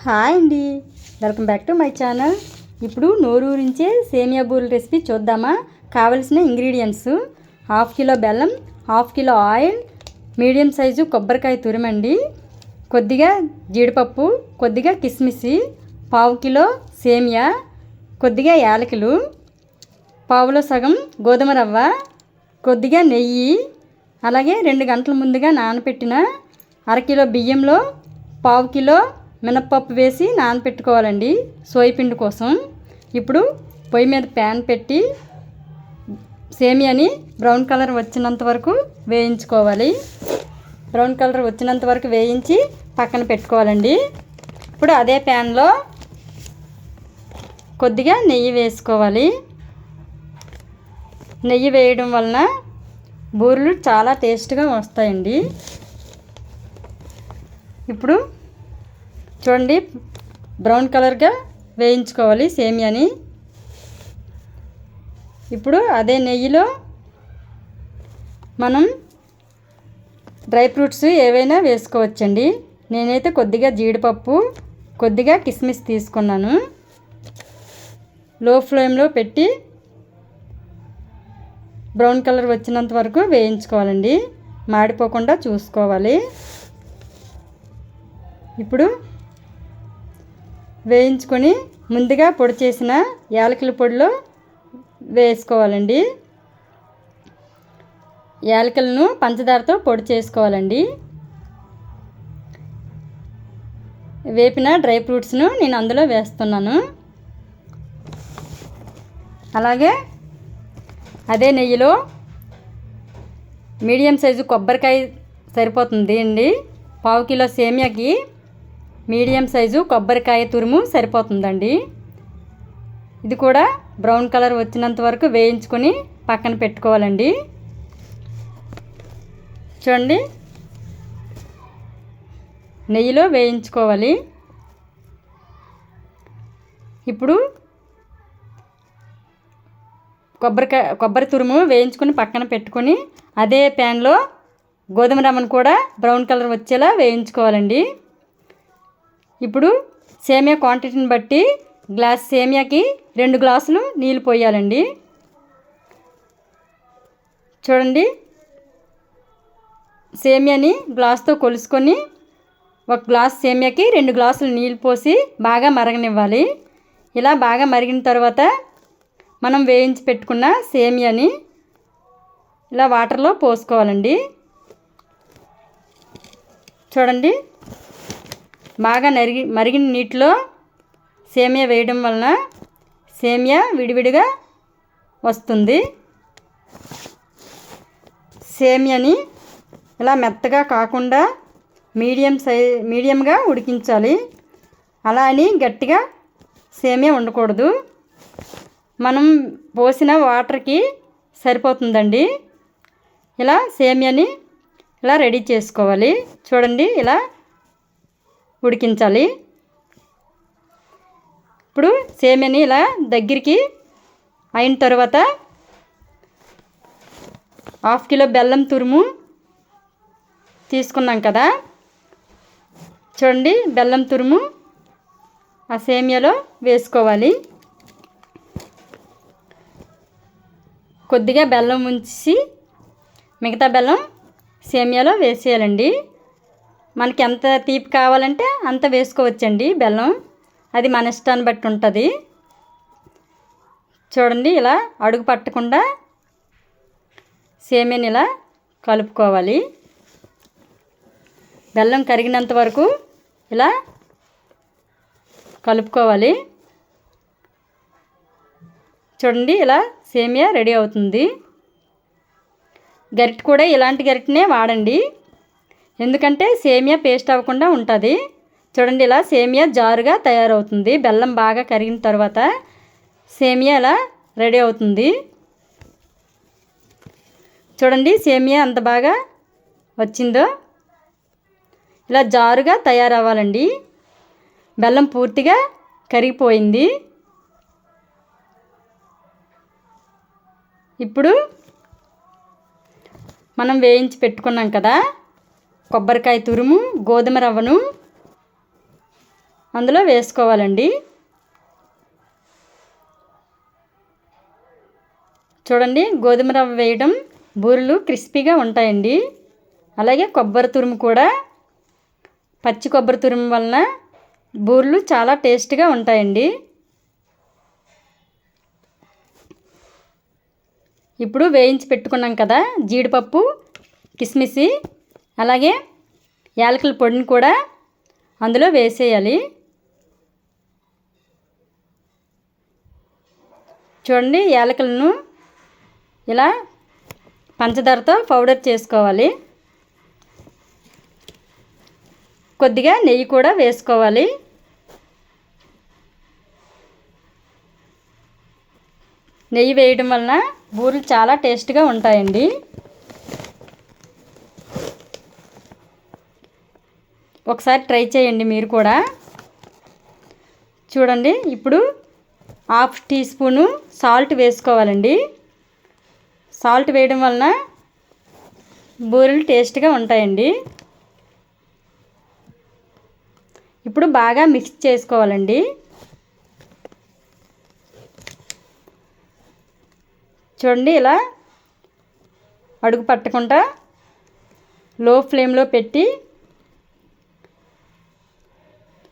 Hi అండి, welcome back to my channel. ఇప్పుడు నోరూరించే సేమియా బూరెల రెసిపీ చూద్దామా. కావలసిన ఇంగ్రీడియంట్స్: 1/2 కిలో బెల్లం, 1/2 కిలో ఆయిల్, మీడియం సైజు కొబ్బరికాయ తురిమండి, కొద్దిగా జీడిపప్పు, కొద్దిగా కిస్మిస్, 1/2 కిలో సేమియా, కొద్దిగా యాలకులు, పావులో సగం గోధుమ రవ్వ, కొద్దిగా నెయ్యి, అలాగే 2 గంటల ముందుగా నానబెట్టిన 1/2 కిలో బియ్యంలో 1/2 కిలో మినప్పప్పు వేసి నానబెట్టుకోవాలండి సోయపిండి కోసం. ఇప్పుడు పొయ్యి మీద ప్యాన్ పెట్టి సేమియాని బ్రౌన్ కలర్ వచ్చినంత వరకు వేయించుకోవాలి. బ్రౌన్ కలర్ వచ్చినంత వరకు వేయించి పక్కన పెట్టుకోవాలండి. ఇప్పుడు అదే ప్యాన్లో కొద్దిగా నెయ్యి వేసుకోవాలి. నెయ్యి వేయడం వలన బూరెలు చాలా టేస్ట్గా వస్తాయండి. ఇప్పుడు చూడండి, బ్రౌన్ కలర్గా వేయించుకోవాలి సేమియాని. ఇప్పుడు అదే నెయ్యిలో మనం డ్రై ఫ్రూట్స్ ఏవైనా వేసుకోవచ్చండి. నేనైతే కొద్దిగా జీడిపప్పు, కొద్దిగా కిస్మిస్ తీసుకున్నాను. లో ఫ్లేమ్లో పెట్టి బ్రౌన్ కలర్ వచ్చినంత వరకు వేయించుకోవాలండి, మాడిపోకుండా చూసుకోవాలి. ఇప్పుడు వేయించుకొని ముందుగా పొడి చేసిన యాలకుల పొడిలో వేసుకోవాలండి. యాలకులను పంచదారతో పొడి చేసుకోవాలండి. వేపిన డ్రై ఫ్రూట్స్ను నేను అందులో వేస్తున్నాను. అలాగే అదే నెయ్యిలో మీడియం సైజు కొబ్బరికాయ సరిపోతుంది అండి. 1/2 కిలో సేమియాకి మీడియం సైజు కొబ్బరికాయ తురుము సరిపోతుందండి. ఇది కూడా బ్రౌన్ కలర్ వచ్చినంత వరకు వేయించుకొని పక్కన పెట్టుకోవాలండి. చూడండి, నెయ్యిలో వేయించుకోవాలి. ఇప్పుడు కొబ్బరి తురుము వేయించుకొని పక్కన పెట్టుకొని అదే ప్యాన్లో గోధుమ రవ్వను కూడా బ్రౌన్ కలర్ వచ్చేలా వేయించుకోవాలండి. ఇప్పుడు సేమియా క్వాంటిటీని బట్టి గ్లాస్ సేమియాకి 2 గ్లాసులు నీళ్ళు పోయాలండి. చూడండి, సేమియాని గ్లాస్తో కొలుసుకొని 1 గ్లాస్ సేమియాకి 2 గ్లాసులు నీళ్ళు పోసి బాగా మరగనివ్వాలి. ఇలా బాగా మరిగిన తర్వాత మనం వేయించి పెట్టుకున్న సేమియాని ఇలా వాటర్లో పోసుకోవాలండి. చూడండి, బాగా మరిగిన నీటిలో సేమియా వేయడం వలన సేమియా విడివిడిగా వస్తుంది. సేమియాని ఇలా మెత్తగా కాకుండా మీడియంగా ఉడికించాలి. అలా అని గట్టిగా సేమియా ఉండకూడదు. మనం పోసిన వాటర్కి సరిపోతుందండి. ఇలా సేమియాని ఇలా రెడీ చేసుకోవాలి. చూడండి, ఇలా ఉడికించాలి. ఇప్పుడు సేమియాని ఇలా దగ్గరికి అయిన తర్వాత 1/2 కిలో బెల్లం తురుము తీసుకున్నాం కదా. చూడండి, బెల్లం తురుము ఆ సేమియాలో వేసుకోవాలి. కొద్దిగా బెల్లం ఉంచి మిగతా బెల్లం సేమియాలో వేసేయాలండి. మనకి ఎంత తీపి కావాలంటే అంత వేసుకోవచ్చండి బెల్లం, అది మన ఇష్టాన్ని బట్టి ఉంటుంది. చూడండి, ఇలా అడుగు పట్టకుండా సేమియాని ఇలా కలుపుకోవాలి. బెల్లం కరిగినంత వరకు ఇలా కలుపుకోవాలి. చూడండి, ఇలా సేమియా రెడీ అవుతుంది. గరిటె కూడా ఇలాంటి గరిటెనే వాడండి, ఎందుకంటే సేమియా పేస్ట్ అవ్వకుండా ఉంటుంది. చూడండి, ఇలా సేమియా జారుగా తయారవుతుంది. బెల్లం బాగా కరిగిన తర్వాత సేమియా ఇలా రెడీ అవుతుంది. చూడండి, సేమియా అంత బాగా వచ్చిందో. ఇలా జారుగా తయారవ్వాలండి. బెల్లం పూర్తిగా కరిగిపోయింది. ఇప్పుడు మనం వేయించి పెట్టుకున్నాం కదా కొబ్బరికాయ తురుము, గోధుమ రవ్వను అందులో వేసుకోవాలండి. చూడండి, గోధుమ రవ్వ వేయడం బూరెలు క్రిస్పీగా ఉంటాయండి. అలాగే కొబ్బరి తురుము కూడా, పచ్చి కొబ్బరి తురుము వలన బూరెలు చాలా టేస్ట్గా ఉంటాయండి. ఇప్పుడు వేయించి పెట్టుకున్నాం కదా జీడిపప్పు, కిస్మిస్, అలాగే యాలకుల పొడిని కూడా అందులో వేసేయాలి. చూడండి, యాలకులను ఇలా పంచదారతో పౌడర్ చేసుకోవాలి. కొద్దిగా నెయ్యి కూడా వేసుకోవాలి. నెయ్యి వేయడం వలన బూరెలు చాలా టేస్ట్గా ఉంటాయండి. ఒకసారి ట్రై చేయండి మీరు కూడా. చూడండి, ఇప్పుడు 1/2 టీ స్పూను సాల్ట్ వేసుకోవాలండి. సాల్ట్ వేయడం వలన బూరెలు టేస్ట్గా ఉంటాయండి. ఇప్పుడు బాగా మిక్స్ చేసుకోవాలండి. చూడండి, ఇలా అడుగు పట్టకుండా లో ఫ్లేమ్లో పెట్టి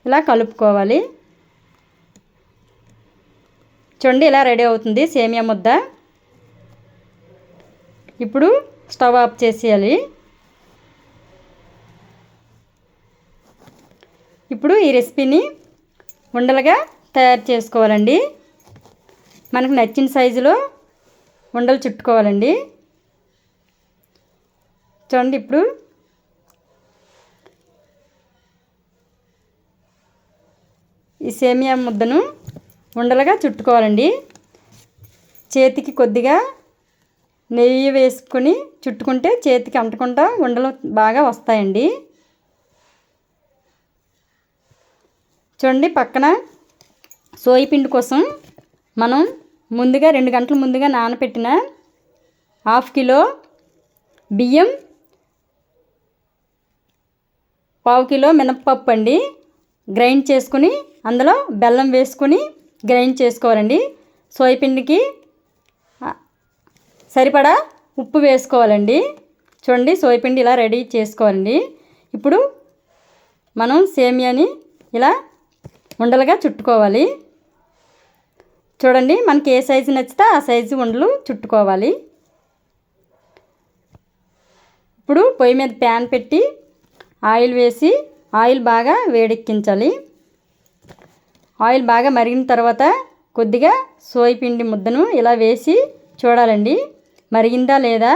ఇలా కలుపుకోవాలి. చూడండి, ఇలా రెడీ అవుతుంది సేమియా ముద్ద. ఇప్పుడు స్టవ్ ఆఫ్ చేసేయాలి. ఇప్పుడు ఈ రెసిపీని ఉండలుగా తయారు చేసుకోవాలండి. మనకు నచ్చిన సైజులో ఉండలు చుట్టుకోవాలండి. చూడండి, ఇప్పుడు ఈ సేమియా ముద్దను ఉండలుగా చుట్టుకోవాలండి. చేతికి కొద్దిగా నెయ్యి వేసుకొని చుట్టుకుంటే చేతికి అంటకుండా ఉండలు బాగా వస్తాయండి. చూడండి, పక్కన సోయపిండి కోసం మనం ముందుగా 2 గంటల ముందుగా నానబెట్టిన 1/2 కిలో బియ్యం, 1/4 కిలో మినపప్పు అండి గ్రైండ్ చేసుకుని అందులో బెల్లం వేసుకొని గ్రైండ్ చేసుకోవాలండి. సోయపిండికి సరిపడా ఉప్పు వేసుకోవాలండి. చూడండి, సోయపిండి ఇలా రెడీ చేసుకోవాలండి. ఇప్పుడు మనం సేమియాని ఇలా ఉండలుగా చుట్టుకోవాలి. చూడండి, మనకి ఏ సైజు నచ్చితే ఆ సైజు ఉండలు చుట్టుకోవాలి. ఇప్పుడు పొయ్యి మీద ప్యాన్ పెట్టి ఆయిల్ వేసి ఆయిల్ బాగా వేడెక్కించాలి. ఆయిల్ బాగా మరిగిన తర్వాత కొద్దిగా సోయపిండి ముద్దను ఇలా వేసి చూడాలండి మరిగిందా లేదా.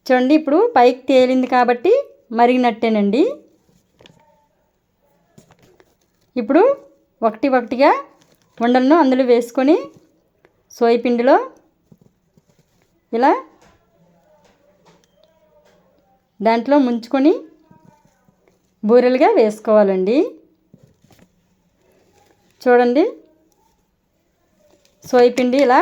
చూడండి, ఇప్పుడు పైకి తేలింది కాబట్టి మరిగినట్టేనండి. ఇప్పుడు ఒకటి ఒకటిగా ఉండలను అందులో వేసుకొని సోయపిండిలో ఇలా దాంట్లో ముంచుకొని బూరెలుగా వేసుకోవాలండి. చూడండి, సోయపిండి ఇలా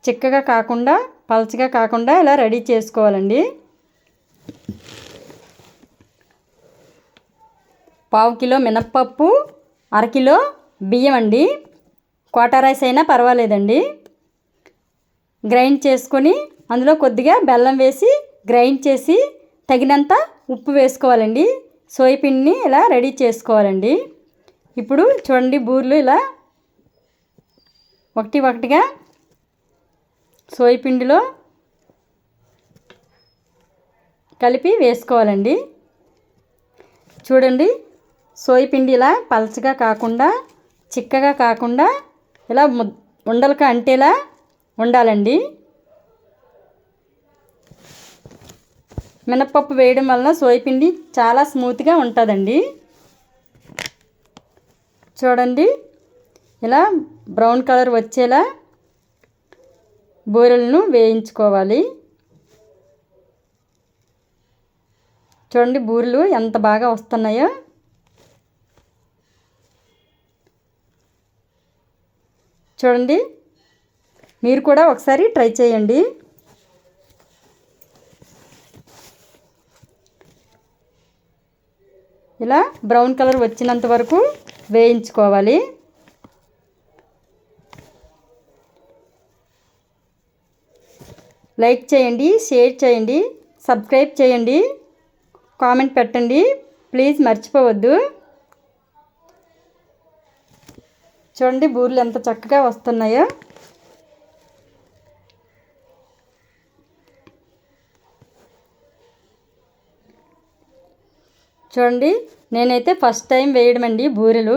చిక్కగా కాకుండా పలచగా కాకుండా ఇలా రెడీ చేసుకోవాలండి. 1/4 కిలో మినప్పప్పు, 1/2 కిలో బియ్యం అండి. క్వార్టర్ రైస్ అయినా పర్వాలేదండి. గ్రైండ్ చేసుకొని అందులో కొద్దిగా బెల్లం వేసి గ్రైండ్ చేసి తగినంత ఉప్పు వేసుకోవాలండి. సోయపిండిని ఇలా రెడీ చేసుకోవాలండి. ఇప్పుడు చూడండి, బూరెలు ఇలా ఒకటి ఒకటిగా సోయపిండిలో కలిపి వేసుకోవాలండి. చూడండి, సోయపిండి ఇలా పలచగా కాకుండా చిక్కగా కాకుండా ఇలా ఉండలుగా అంటేలా ఉండాలండి. మినపప్పు వేయడం వలన సోయపిండి చాలా స్మూత్గా ఉంటుందండి. చూడండి, ఇలా బ్రౌన్ కలర్ వచ్చేలా బూరెలను వేయించుకోవాలి. చూడండి, బూరెలు ఎంత బాగా వస్తున్నాయో. చూడండి, మీరు కూడా ఒకసారి ట్రై చేయండి. ఇలా బ్రౌన్ కలర్ వచ్చినంత వరకు వేయించుకోవాలి. లైక్ చేయండి, షేర్ చేయండి, సబ్స్క్రైబ్ చేయండి, కామెంట్ పెట్టండి ప్లీజ్, మర్చిపోవద్దు. చూడండి బూరెలు ఎంత చక్కగా వస్తున్నాయో. చూడండి నేనైతే ఫస్ట్ టైం వేయడం అండి బూరెలు.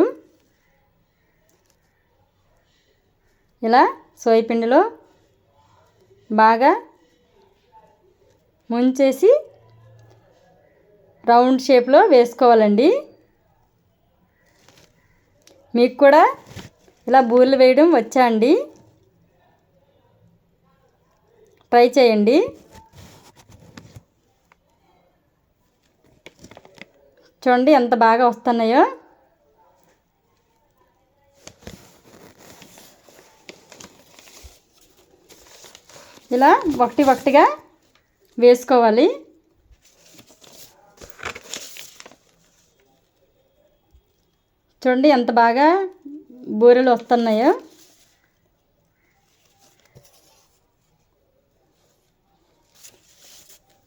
ఇలా సోయపిండిలో బాగా ముంచేసి రౌండ్ షేప్లో వేసుకోవాలండి. మీకు కూడా ఇలా బూరెలు వేయడం వచ్చా అండి? ట్రై చేయండి. చూడండి ఎంత బాగా వస్తున్నాయో. ఇలా ఒకటి ఒకటిగా వేసుకోవాలి. చూడండి ఎంత బాగా బూరెలు వస్తున్నాయో.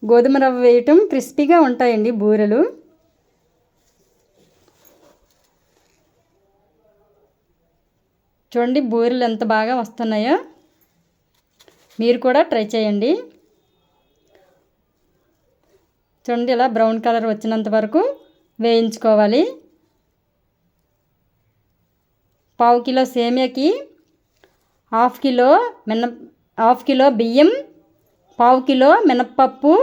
గోధుమ రవ్వ వేయటం క్రిస్పీగా ఉంటాయండి బూరెలు. చూడండి బూరెలు ఎంత బాగా వస్తున్నాయో. మీరు కూడా ట్రై చేయండి. చూడండి ఇలా బ్రౌన్ కలర్ వచ్చినంత వరకు వేయించుకోవాలి. పావు కిలో సేమియాకి హాఫ్ కిలో బియ్యం, పావు కిలో మినప్పప్పు,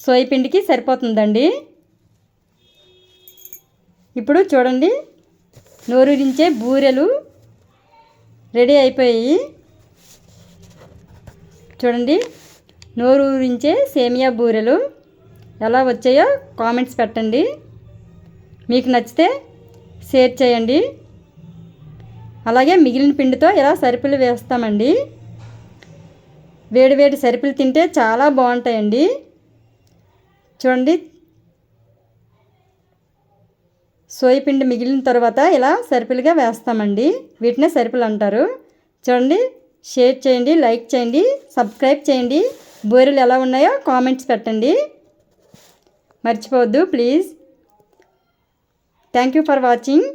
సోయపిండికి సరిపోతుందండి. ఇప్పుడు చూడండి నోరూరించే బూరెలు రెడీ అయిపోయాయి. చూడండి నోరూరించే సేమియా బూరెలు ఎలా వచ్చాయో కామెంట్స్ పెట్టండి. మీకు నచ్చితే షేర్ చేయండి. అలాగే మిగిలిన పిండితో ఇలా సరిపులు వేస్తామండి. వేడి వేడి సరిపులు తింటే చాలా బాగుంటాయండి. చూడండి సోయపిండి మిగిలిన తర్వాత ఇలా సరిపులుగా వేస్తామండి. వీటినే సరిపులు అంటారు. చూడండి షేర్ చేయండి, లైక్ చేయండి, సబ్స్క్రైబ్ చేయండి. బూరెలు ఎలా ఉన్నాయో కామెంట్స్ పెట్టండి, మర్చిపోవద్దు please. Thank you for watching.